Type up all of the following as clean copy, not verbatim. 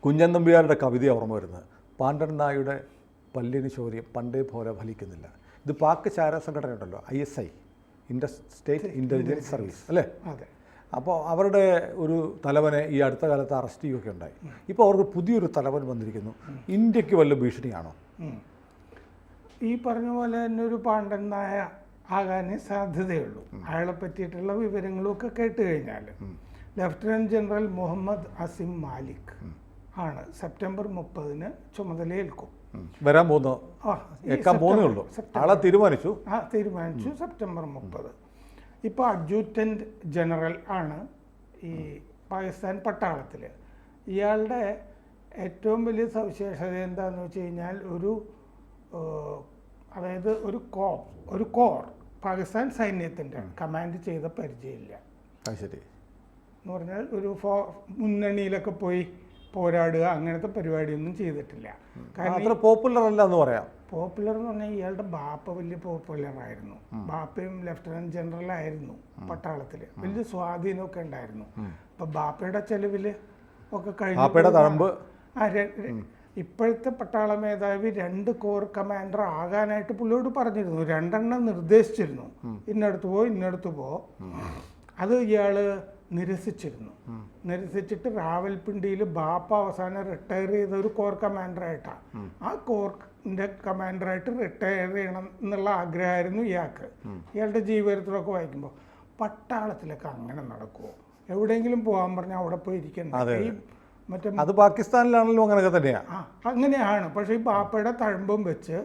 കുഞ്ഞൻ നമ്പ്യാരുടെ കവിത ഓർമ്മ വരുന്നത്. പാണ്ഡൻ നായുടെ പല്ലിന് ശൗര്യം പണ്ടേ പോലെ ഫലിക്കുന്നില്ല. ഇത് പാക് ചാര സംഘടന ഉണ്ടല്ലോ, ISI, സ്റ്റേറ്റ് ഇൻ്റലിജൻസ് സർവീസ് അല്ലേ? അതെ. അപ്പോൾ അവരുടെ ഒരു തലവനെ ഈ അടുത്ത കാലത്ത് അറസ്റ്റ് ചെയ്യുകയൊക്കെ ഉണ്ടായി. ഇപ്പോൾ അവർക്ക് പുതിയൊരു തലവൻ വന്നിരിക്കുന്നു. ഇന്ത്യക്ക് വല്ല ഭീഷണിയാണോ? ഈ പറഞ്ഞ പോലെ തന്നെ ഒരു പാണ്ഡൻ നായ ആകാനേ സാധ്യതയുള്ളൂ. അയാളെ പറ്റിയിട്ടുള്ള വിവരങ്ങളൊക്കെ കേട്ട് കഴിഞ്ഞാൽ ലഫ്റ്റനന്റ് ജനറൽ മുഹമ്മദ് അസിം മാലിക് ആണ് സെപ്റ്റംബർ 30 ചുമതലയേൽക്കും. വരാൻ പോകുന്നേ ഉള്ളൂ. ആളെ തീരുമാനിച്ചു സെപ്റ്റംബർ 30. ഇപ്പോൾ അഡ്ജൂറ്റന്റ് ജനറൽ ആണ് ഈ പാകിസ്ഥാൻ പട്ടാളത്തിൽ. ഇയാളുടെ ഏറ്റവും വലിയ സവിശേഷത എന്താണെന്ന് വെച്ച് കഴിഞ്ഞാൽ അതായത് ഒരു കോർ പാകിസ്ഥാൻ സൈന്യത്തിൻ്റെ കമാൻഡ് ചെയ്ത പരിചയമില്ല. ശരി എന്ന് പറഞ്ഞാൽ മുന്നണിയിലൊക്കെ പോയി പോരാടുക അങ്ങനത്തെ പരിപാടിയൊന്നും ചെയ്തിട്ടില്ല. കാരണം പോപ്പുലർ അല്ല എന്ന് പറയാം. പോപ്പുലർ എന്ന് പറഞ്ഞാൽ ഇയാളുടെ ബാപ്പ വലിയ പോപ്പുലർ ആയിരുന്നു. ബാപ്പയും ലഫ്റ്റനന്റ് ജനറൽ ആയിരുന്നു പട്ടാളത്തിൽ. വലിയ സ്വാധീനമൊക്കെ ഉണ്ടായിരുന്നു. അപ്പൊ ബാപ്പയുടെ ചെലവിൽ ഒക്കെ കഴിഞ്ഞു. ഇപ്പോഴത്തെ പട്ടാള മേധാവി 2 കോർ കമാൻഡർ ആകാനായിട്ട് പുള്ളിയോട് പറഞ്ഞിരുന്നു. 2 എണ്ണം നിർദ്ദേശിച്ചിരുന്നു, ഇന്നടത്ത് പോ. അത് ഇയാള് നിരസിച്ചിട്ട് റാവൽപിണ്ടിയിൽ ബാപ്പ അവസാനം റിട്ടയർ ചെയ്ത ഒരു കോർ കമാൻഡറായിട്ടാണ്. ആ കോറിൻ്റെ കമാൻഡറായിട്ട് റിട്ടയർ ചെയ്യണം എന്നുള്ള ആഗ്രഹമായിരുന്നു ഇയാൾക്ക്. ഇയാളുടെ ജീവചരിത്രമൊക്കെ വായിക്കുമ്പോൾ പട്ടാളത്തിലൊക്കെ അങ്ങനെ നടക്കുമോ? എവിടെയെങ്കിലും പോകാൻ പറഞ്ഞാൽ അവിടെ പോയി ഇരിക്കണ്ട. ഈ അത് പാകിസ്ഥാനിലാണല്ലോ അങ്ങനെയൊക്കെ തന്നെയാണ്. അങ്ങനെയാണ്. പക്ഷേ ഈ ബാപ്പയുടെ തഴമ്പും വെച്ച്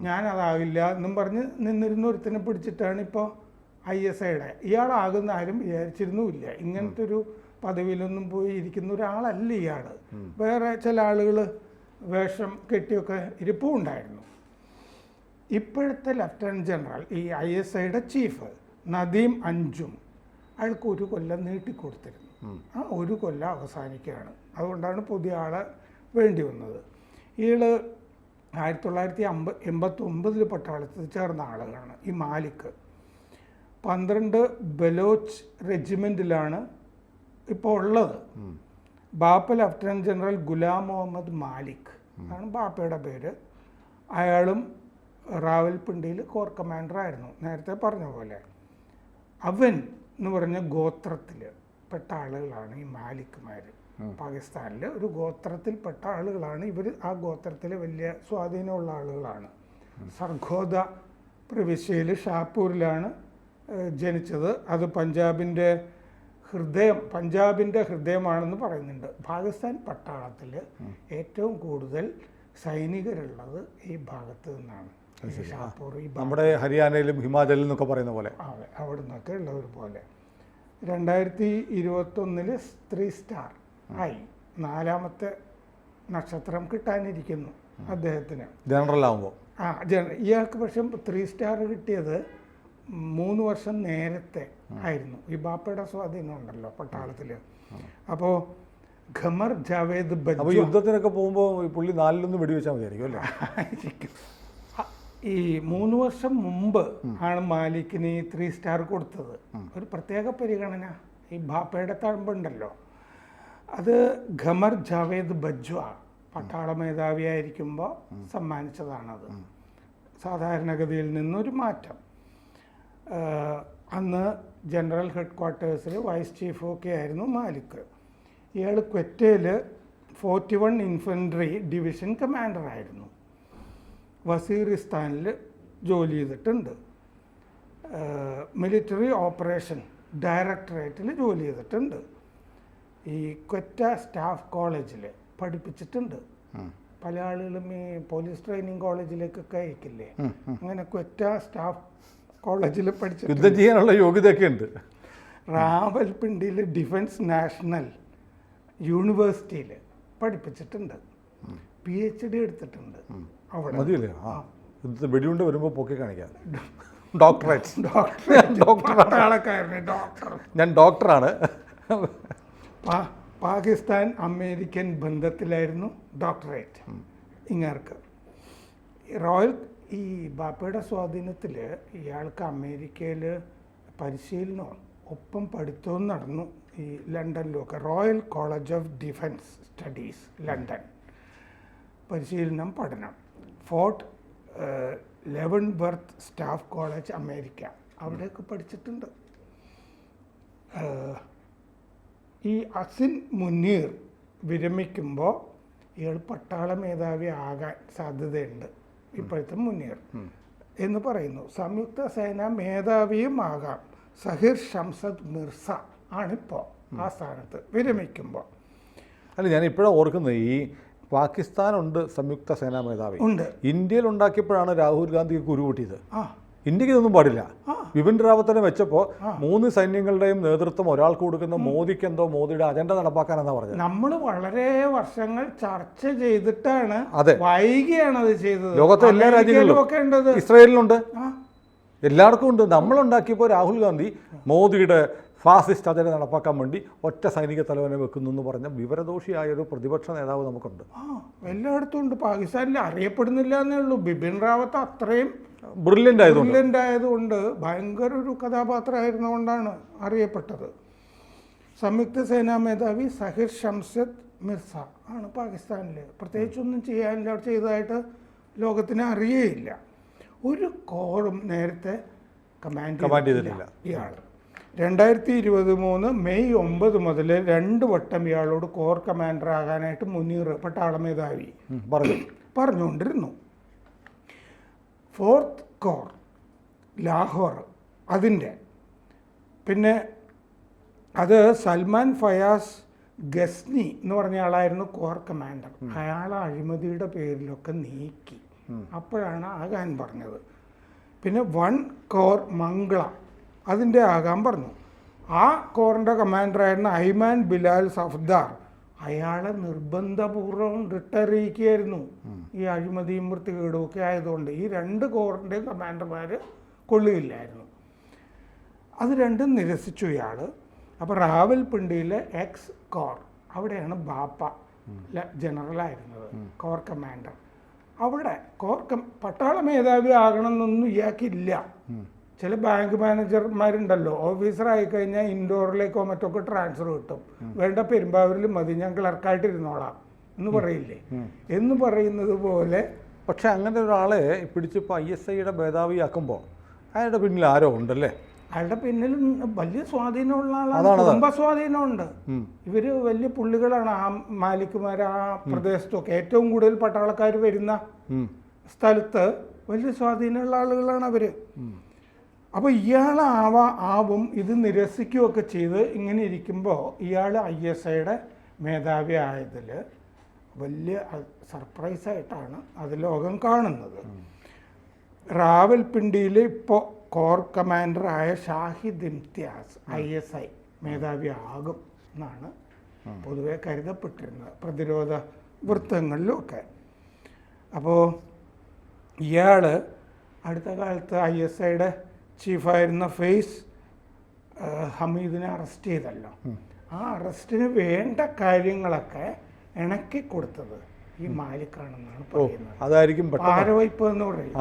ഞാൻ അതാവില്ല എന്നും പറഞ്ഞ് നിന്നിരുന്ന ഒരുത്തിനെ പിടിച്ചിട്ടാണ് ഇപ്പോൾ ISIയുടെ. ഇയാളാകുന്ന ആരും വിചാരിച്ചിരുന്നുമില്ല. ഇങ്ങനത്തെ ഒരു പദവിയിലൊന്നും പോയി ഇരിക്കുന്ന ഒരാളല്ല ഇയാൾ. വേറെ ചില ആളുകൾ വേഷം കെട്ടിയൊക്കെ ഇരിപ്പും ഉണ്ടായിരുന്നു. ഇപ്പോഴത്തെ ലഫ്റ്റനന്റ് ജനറൽ ഈ ISIയുടെ ചീഫ് നദീം അഞ്ജും അയാൾക്ക് 1 കൊല്ലം നീട്ടിക്കൊടുത്തിരുന്നു. ആ 1 കൊല്ലം അവസാനിക്കുകയാണ്. അതുകൊണ്ടാണ് പുതിയ ആളെ വേണ്ടി വന്നത്. ഇയാൾ 1989 പട്ടാളത്തിൽ ചേർന്ന ആളുകളാണ്. ഈ മാലിക് 12 ബലോച്ച് റെജിമെൻറ്റിലാണ് ഇപ്പോൾ ഉള്ളത്. ബാപ്പ ലഫ്റ്റനന്റ് ജനറൽ ഗുലാം മുഹമ്മദ് മാലിക് ആണ് ബാപ്പയുടെ പേര്. അയാളും റാവൽപിണ്ടിയിൽ കോർ കമാൻഡറായിരുന്നു. നേരത്തെ പറഞ്ഞ പോലെ അവൻ എന്ന് പറഞ്ഞ ഗോത്രത്തിൽ പെട്ട ആളുകളാണ് ഈ മാലിക്മാർ. പാകിസ്ഥാനിലെ ഒരു ഗോത്രത്തിൽപ്പെട്ട ആളുകളാണ് ഇവർ. ആ ഗോത്രത്തിൽ വലിയ സ്വാധീനമുള്ള ആളുകളാണ്. സർഗോദ പ്രവിശ്യയിൽ ഷാപ്പൂരിലാണ് ജനിച്ചത്. അത് പഞ്ചാബിൻ്റെ ഹൃദയമാണെന്ന് പറയുന്നുണ്ട്. പാകിസ്ഥാൻ പട്ടാളത്തിൽ ഏറ്റവും കൂടുതൽ സൈനികരുള്ളത് ഈ ഭാഗത്ത് നിന്നാണ്. ഷാപ്പൂർ, നമ്മുടെ ഹരിയാനയിലും ഹിമാചലിലും എന്നൊക്കെ പറയുന്ന പോലെ അവിടെ നിന്നൊക്കെ ഉള്ളവർ പോലെ. 2021 3 സ്റ്റാർ ആയി. 4ാമത്തെ നക്ഷത്രം കിട്ടാനിരിക്കുന്നു അദ്ദേഹത്തിന് ജനറൽ ആകുമ്പോൾ. ഇയാൾക്ക് പക്ഷെ 3 സ്റ്റാർ കിട്ടിയത് 3 വർഷം നേരത്തെ ആയിരുന്നു. ഈ ബാപ്പയുടെ സ്വാധീനം ഉണ്ടല്ലോ പട്ടാളത്തിൽ. അപ്പോൾ ഖമർ ജാവേദ് ബജ്വ യുദ്ധത്തിനൊക്കെ പോകുമ്പോൾ പുള്ളി 4 വെടിവെച്ചാൽ മതിയായിരിക്കും അല്ലേ? ഈ 3 വർഷം മുമ്പ് ആണ് മാലിക്കിന് ഈ 3 സ്റ്റാർ കൊടുത്തത്. ഒരു പ്രത്യേക പരിഗണന ഈ ബാപ്പയുടെ തഴമ്പുണ്ടല്ലോ, അത് ഖമർ ജാവേദ് ബജ്വ പട്ടാള മേധാവിയായിരിക്കുമ്പോൾ സമ്മാനിച്ചതാണത്. സാധാരണഗതിയിൽ നിന്നൊരു മാറ്റം. അന്ന് ജനറൽ ഹെഡ് ക്വാർട്ടേഴ്സിൽ വൈസ് ചീഫൊക്കെ ആയിരുന്നു മാലിക്. ഇയാൾ ക്വറ്റയിൽ 41 ഇൻഫൻട്രി ഡിവിഷൻ കമാൻഡറായിരുന്നു. വസീറിസ്ഥാനിൽ ജോലി ചെയ്തിട്ടുണ്ട്. മിലിറ്ററി ഓപ്പറേഷൻ ഡയറക്ടറേറ്റിൽ ജോലി ചെയ്തിട്ടുണ്ട്. ഈ ക്വറ്റ സ്റ്റാഫ് കോളേജിൽ പഠിപ്പിച്ചിട്ടുണ്ട്. പല ആളുകളും ഈ പോലീസ് ട്രെയിനിങ് കോളേജിലേക്കൊക്കെ അയക്കില്ലേ, അങ്ങനെ ക്വറ്റ സ്റ്റാഫ് കോളേജിൽ പഠിച്ചിട്ട് യുദ്ധം ചെയ്യാനുള്ള യോഗ്യതയൊക്കെ ഉണ്ട്. റാവൽപിണ്ടിയിൽ ഡിഫൻസ് നാഷണൽ യൂണിവേഴ്സിറ്റിയിൽ പഠിപ്പിച്ചിട്ടുണ്ട്. PhD എടുത്തിട്ടുണ്ട് അവിടെ. മതിയല്ലേ? വെടികൊണ്ട് വരുമ്പോൾ പൊക്കി കാണിക്കാം. ഞാൻ ഡോക്ടറാണ്. പാകിസ്ഥാൻ അമേരിക്കൻ ബന്ധത്തിലായിരുന്നു ഡോക്ടറേറ്റ് ഇങ്ങാർക്ക്. ഈ ബാപ്പയുടെ സ്വാധീനത്തിൽ ഇയാൾക്ക് അമേരിക്കയിൽ പരിശീലനവും ഒപ്പം പഠിത്തവും നടന്നു. ഈ ഈ ലണ്ടനിലൊക്കെ Royal College of Defence Studies London, പരിശീലനം പഠനം, Fort Leavenworth Staff College America, അവിടെയൊക്കെ പഠിച്ചിട്ടുണ്ട്. ഈ അസിൻ മുനീർ വിരമിക്കുമ്പോൾ ഇയാൾ പട്ടാള മേധാവി ആകാൻ സാധ്യതയുണ്ട്. ഇപ്പോഴത്തെ മുനീർ എന്ന് പറയുന്നു. സംയുക്ത സേന മേധാവിയും ആകാം. സഹിർ ഷംസദ് മിർസ ആണിപ്പോൾ ആ സ്ഥാനത്ത് വിരമിക്കുമ്പോൾ. അല്ല, ഞാൻ ഇപ്പോഴാണ് ഓർക്കുന്നത്, ഈ പാകിസ്ഥാനുണ്ട് സംയുക്ത സേനാ മേധാവി, ഉണ്ട്. ഇന്ത്യയിൽ ഉണ്ടാക്കിയപ്പോഴാണ് രാഹുൽ ഗാന്ധിക്ക് ഉരുകൂട്ടിയത്. ആ ഇന്ത്യക്ക് ഇതൊന്നും പാടില്ല. ബിപിൻ റാവത്തിനെ വെച്ചപ്പോൾ 3 സൈന്യങ്ങളുടെയും നേതൃത്വം ഒരാൾക്ക് കൊടുക്കുന്ന മോദിക്ക് എന്തോ മോദിയുടെ അജണ്ട നടപ്പാക്കാനെന്നാ പറഞ്ഞത്. നമ്മൾ വളരെ വർഷങ്ങൾ ചർച്ച ചെയ്തിട്ടാണ്, വൈകിയാണ് അത് ചെയ്തത്. ലോകത്തെ എല്ലാ രാജ്യങ്ങളിലും, ഇസ്രായേലിലുണ്ട്, എല്ലാവർക്കും ഉണ്ട്. നമ്മളുണ്ടാക്കിയപ്പോൾ രാഹുൽ ഗാന്ധി മോദിയുടെ ഫാസിസ്റ്റ് അജണ്ട നടപ്പാക്കാൻ വേണ്ടി ഒറ്റ സൈനിക തലവനെ വെക്കുന്നു എന്ന് പറഞ്ഞ വിവരദോഷിയായൊരു പ്രതിപക്ഷ നേതാവ് നമുക്കുണ്ട്. എല്ലായിടത്തും ഉണ്ട്. പാകിസ്ഥാനിൽ അറിയപ്പെടുന്നില്ല എന്നേ ഉള്ളൂ. ബിപിൻ റാവത്ത് അത്രയും ബ്രില്യൻ്റ് ആയതുകൊണ്ട് ഭയങ്കര ഒരു കഥാപാത്രമായിരുന്നുകൊണ്ടാണ് അറിയപ്പെട്ടത്. സംയുക്ത സേനാ മേധാവി സഹിർ ഷംസദ് മിർസ ആണ് പാകിസ്ഥാനിൽ. പ്രത്യേകിച്ചൊന്നും ചെയ്യാനില്ല, ചെയ്തതായിട്ട് ലോകത്തിന് അറിയേയില്ല. ഒരു കോറും നേരത്തെ കമാൻഡ് ചെയ്തിട്ടില്ല ഇയാൾ. 2023 മെയ് 9 മുതൽ 2 വട്ടം ഇയാളോട് കോർ കമാൻഡർ ആകാനായിട്ട് മുനീർ പട്ടാള മേധാവി പറഞ്ഞുകൊണ്ടിരുന്നു. 4th കോർ ലാഹോർ അതിൻ്റെ, പിന്നെ അത് സൽമാൻ ഫയാസ് ഗസ്നി എന്ന് പറഞ്ഞ ആളായിരുന്നു കോർ കമാൻഡർ. അയാൾ അഴിമതിയുടെ പേരിലൊക്കെ നീക്കി, അപ്പോഴാണ് ആകാൻ പറഞ്ഞത്. പിന്നെ 1 കോർ മംഗള അതിൻ്റെ ആകാൻ പറഞ്ഞു. ആ കോറിൻ്റെ കമാൻഡറായിരുന്ന ഐമാൻ ബിലാൽ സഫ്ദാർ അയാളെ നിർബന്ധപൂർവ്വം റിട്ടയർ ചെയ്യിക്കുകയായിരുന്നു, ഈ അഴിമതിയും വൃത്തികേടും ഒക്കെ ആയതുകൊണ്ട്. ഈ 2 കോറിൻ്റെയും കമാൻഡർമാർ കൊള്ളുകയില്ലായിരുന്നു. അത് രണ്ടും നിരസിച്ചു ഇയാൾ. അപ്പോൾ റാവൽപിണ്ടിയിലെ എക്സ് കോർ, അവിടെയാണ് ബാപ്പ ജനറലായിരുന്നത്, കോർ കമാൻഡർ. അവിടെ പട്ടാള മേധാവി ആകണമെന്നൊന്നും ഇയാൾക്കില്ല. ചില ബാങ്ക് മാനേജർമാരുണ്ടല്ലോ, ഓഫീസറായി കഴിഞ്ഞാൽ ഇൻഡോറിലേക്കോ മറ്റൊക്കെ ട്രാൻസ്ഫർ കിട്ടും, വേണ്ട പെരുമ്പാവൂരിൽ മതി, ഞാൻ ക്ലർക്കായിട്ടിരുന്നോളാം എന്ന് പറയില്ലേ, എന്ന് പറയുന്നത് പോലെ. പക്ഷെ അങ്ങനെ ഒരാളെ പിടിച്ചിപ്പോൾ ISIയുടെ മേധാവിയാക്കുമ്പോൾ അയാളുടെ പിന്നിൽ ആരോ ഉണ്ടല്ലേ? അയാളുടെ പിന്നിൽ വലിയ സ്വാധീനമുള്ള ആളാണ്, കുടുംബ സ്വാധീനമുണ്ട്. ഇവര് വലിയ പുള്ളികളാണ്. ആ മാലിക്കുമാർ ആ പ്രദേശത്തൊക്കെ ഏറ്റവും കൂടുതൽ പട്ടാളക്കാർ വരുന്ന സ്ഥലത്ത് വലിയ സ്വാധീനമുള്ള ആളുകളാണ് അവര്. അപ്പോൾ ആവും ഇത് നിരസിക്കുകയൊക്കെ ചെയ്ത് ഇങ്ങനെ ഇരിക്കുമ്പോൾ ഇയാൾ ISIയുടെ മേധാവി ആയതിൽ വലിയ സർപ്രൈസായിട്ടാണ് അത് ലോകം കാണുന്നത്. റാവൽപിണ്ടിയിൽ ഇപ്പോൾ കോർ കമാൻഡറായ ഷാഹിദ് ഇംതിയാസ് ISI മേധാവി ആകും എന്നാണ് പൊതുവെ കരുതപ്പെട്ടിരുന്നത് പ്രതിരോധ വൃത്തങ്ങളിലുമൊക്കെ. അപ്പോൾ ഇയാൾ അടുത്ത കാലത്ത് ISIയുടെ ചീഫായിരുന്ന ഫെയ്സ് ഹമീദിനെ അറസ്റ്റ് ചെയ്തല്ലോ. ആ അറസ്റ്റിന് വേണ്ട കാര്യങ്ങളൊക്കെ ഇണക്കി കൊടുത്തത് ഈ മാലിക്കാണെന്നാണ് പറയുന്നത്. അതായിരിക്കും ഭാരവയ്പ് എന്ന് പറയും.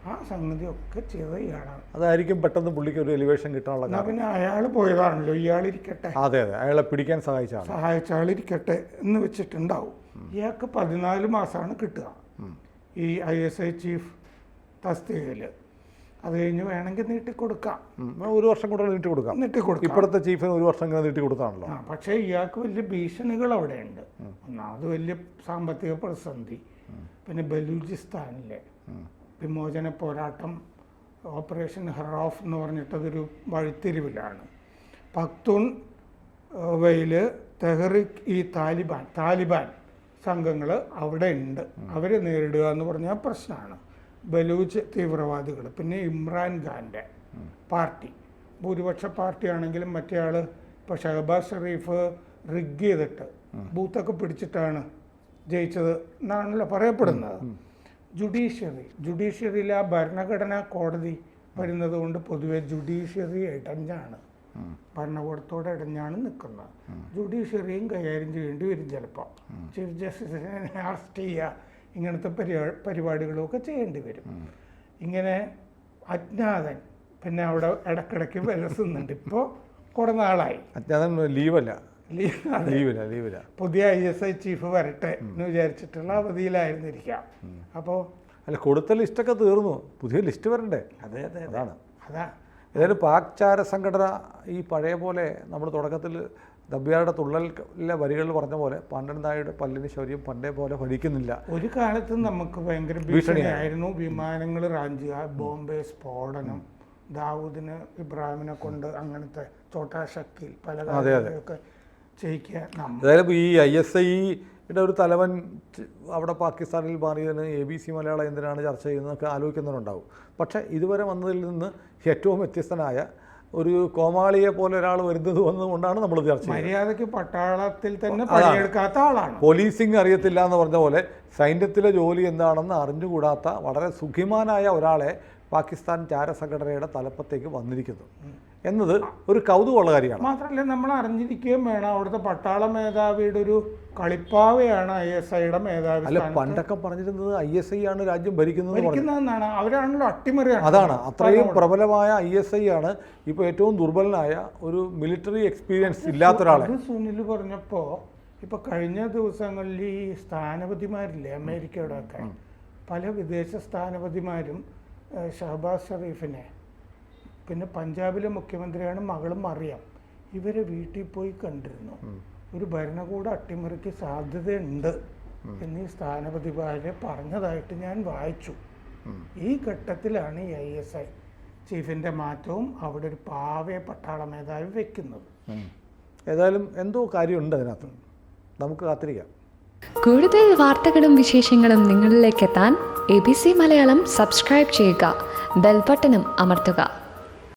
ആ സംഗതിയൊക്കെ ചെയ്ത ഇയാളാണ്. അതായിരിക്കും പെട്ടെന്ന് പുള്ളിക്ക് ഒരു എലിവേഷൻ കിട്ടാനുള്ള. പിന്നെ അയാൾ പോയതാണല്ലോ, ഇയാളിരിക്കട്ടെ, അയാളെ പിടിക്കാൻ സഹായിച്ച ആളിരിക്കട്ടെ എന്ന് വെച്ചിട്ടുണ്ടാവും. ഇയാൾക്ക് 14 മാസമാണ് കിട്ടുക ഈ ISI ചീഫ് തസ്തികയിൽ. അത് കഴിഞ്ഞ് വേണമെങ്കിൽ നീട്ടിക്കൊടുക്കാം, 1 വർഷം കൂടെ നീട്ടിക്കൊടുക്കാം. ഇപ്പോഴത്തെ ചീഫിന് 1 വർഷം ഇങ്ങനെ നീട്ടിക്കൊടുത്താണല്ലോ. പക്ഷേ ഇയാൾക്ക് വലിയ ഭീഷണികൾ അവിടെയുണ്ട്. ഒന്നാമത് വലിയ സാമ്പത്തിക പ്രതിസന്ധി, പിന്നെ ബലൂചിസ്ഥാനിലെ വിമോചന പോരാട്ടം, ഓപ്പറേഷൻ ഹെറാഫ് എന്ന് പറഞ്ഞിട്ടതൊരു വഴിത്തിരിവിലാണ്. പക്തൂൺ വയിൽ തെഹ്രിക് ഈ താലിബാൻ സംഘങ്ങൾ അവിടെ ഉണ്ട്. അവരെ നേരിടുക എന്ന് പറഞ്ഞാൽ പ്രശ്നമാണ്. ബലൂച്ച് തീവ്രവാദികൾ, പിന്നെ ഇമ്രാൻഖാൻ്റെ പാർട്ടി ഭൂരിപക്ഷ പാർട്ടിയാണെങ്കിലും മറ്റേ ആൾ ഇപ്പോൾ ഷഹബാസ് ഷെറീഫ് റിഗ് ചെയ്തിട്ട് ബൂത്തൊക്കെ പിടിച്ചിട്ടാണ് ജയിച്ചത് എന്നാണല്ലോ പറയപ്പെടുന്നത്. ജുഡീഷ്യറിയിൽ ആ ഭരണഘടനാ കോടതി വരുന്നത് കൊണ്ട് പൊതുവെ ജുഡീഷ്യറി ഇടഞ്ഞാണ്, ഭരണകൂടത്തോടെ ഇടഞ്ഞാണ് നിൽക്കുന്നത്. ജുഡീഷ്യറിയും കൈകാര്യം ചെയ്യേണ്ടി വരും ചിലപ്പോൾ. ചീഫ് ജസ്റ്റിസിനെ അറസ്റ്റ് ചെയ്യുക, ഇങ്ങനത്തെ പരിപാടികളൊക്കെ ചെയ്യേണ്ടി വരും. ഇങ്ങനെ അജ്ഞാതൻ പിന്നെ അവിടെ ഇടക്കിടയ്ക്ക് വിലസുന്നുണ്ട്. ഇപ്പോൾ കുറെ നാളായി. അജ്ഞാതൻ ലീവില്ല. പുതിയ ISI ചീഫ് വരട്ടെ എന്ന് വിചാരിച്ചിട്ടുള്ള അവധിയിലായിരുന്നിരിക്കാം. അപ്പോൾ അല്ല, കൊടുത്ത ലിസ്റ്റൊക്കെ തീർന്നു, പുതിയ ലിസ്റ്റ് വരണ്ടേ? അതെ അതാണ്. അതാ ഏതായാലും പാക് ചാര സംഘടന ഈ പഴയ പോലെ നമ്മൾ തുടക്കത്തിൽ ദബ്യാരുടെ തുള്ളലിലെ വരികളിൽ പറഞ്ഞ പോലെ പാണ്ഡൻ നായരുടെ പല്ലിന് ശൗര്യം പണ്ടേ പോലെ ഭരിക്കുന്നില്ല. ഒരു കാലത്ത് നമുക്ക് ഭയങ്കര ഭീഷണിയായിരുന്നു. വിമാനങ്ങൾ റാഞ്ചുക, ബോംബെ സ്ഫോടനം, ദാവൂദിന് ഇബ്രാഹിമിനെ കൊണ്ട് അങ്ങനത്തെ ചോട്ടാ ഷക്കീൽ പല കാര്യങ്ങളൊക്കെ ചെയ്യിക്കുക. ഏതായാലും ഈ ISIയുടെ ഒരു തലവൻ അവിടെ പാകിസ്ഥാനിൽ മാറിയതിന് ABC മലയാളം എന്തിനാണ് ചർച്ച ചെയ്യുന്നതൊക്കെ ആലോചിക്കുന്നവരുണ്ടാവും. പക്ഷേ ഇതുവരെ വന്നതിൽ നിന്ന് ഏറ്റവും വ്യത്യസ്തനായ ഒരു കോമാളിയെ പോലെ ഒരാൾ വരുന്നത് വന്നതുകൊണ്ടാണ് നമ്മൾ ചർച്ച ചെയ്യുന്നത്. മര്യാദയ്ക്ക് പട്ടാളത്തിൽ തന്നെ പണിയെടുക്കാത്ത ആളാണ്. പോലീസിങ് അറിയത്തില്ല എന്ന് പറഞ്ഞ പോലെ സൈന്യത്തിലെ ജോലി എന്താണെന്ന് അറിഞ്ഞുകൂടാത്ത വളരെ സുഖിമാനായ ഒരാളെ പാകിസ്ഥാൻ ചാരസംഘടനയുടെ തലപ്പത്തേക്ക് വന്നിരിക്കുന്നു എന്നത് ഒരു കൗതുകമുള്ള കാര്യമാണ്. മാത്രമല്ല, നമ്മൾ അറിഞ്ഞിരിക്കുകയും വേണം, അവിടുത്തെ പട്ടാള മേധാവിയുടെ ഒരു കളിപ്പാവയാണ് ISIയുടെ മേധാവി. അല്ല, പണ്ടൊക്കെ പറഞ്ഞിരുന്നത് ISI ആണ് രാജ്യം ഭരിക്കുന്നതെന്നാണ്. അവരാണല്ലോ അട്ടിമറിയാണ്. അതാണ്, അത്രയും പ്രബലമായ ISI ആണ് ഇപ്പോൾ ഏറ്റവും ദുർബലനായ ഒരു മിലിറ്ററി എക്സ്പീരിയൻസ് ഇല്ലാത്ത ഒരാളെ. സുനിൽ പറഞ്ഞപ്പോൾ ഇപ്പോൾ കഴിഞ്ഞ ദിവസങ്ങളിൽ ഈ സ്ഥാനപതിമാരില്ലേ അമേരിക്കയുടെ ഒക്കെ, പല വിദേശ സ്ഥാനപതിമാരും ഷഹബാസ് ഷെറീഫിനെ, പിന്നെ പഞ്ചാബിലെ മുഖ്യമന്ത്രിയാണ് മകളും മറിയം, ഇവരെ വീട്ടിൽ പോയി കണ്ടിരുന്നു. ഒരു ഭരണകൂട അട്ടിമറിക്ക് സാധ്യതയുണ്ട് എന്നീ സ്ഥാനപതിമാരെ പറഞ്ഞതായിട്ട് ഞാൻ വായിച്ചു. ഈ ഘട്ടത്തിലാണ് ഈ ISI ചീഫിൻ്റെ മാറ്റവും അവിടെ ഒരു പാവയെ പട്ടാള മേധാവി വെക്കുന്നത്. ഏതായാലും എന്തോ കാര്യമുണ്ട് അതിനകത്ത്, നമുക്ക് കാത്തിരിക്കാം. കൂടുതൽ വാർത്തകളും വിശേഷങ്ങളും നിങ്ങളിലേക്ക് എത്താൻ ABC മലയാളം സബ്സ്ക്രൈബ് ചെയ്യുക, ബെൽ ബട്ടണും അമർത്തുക.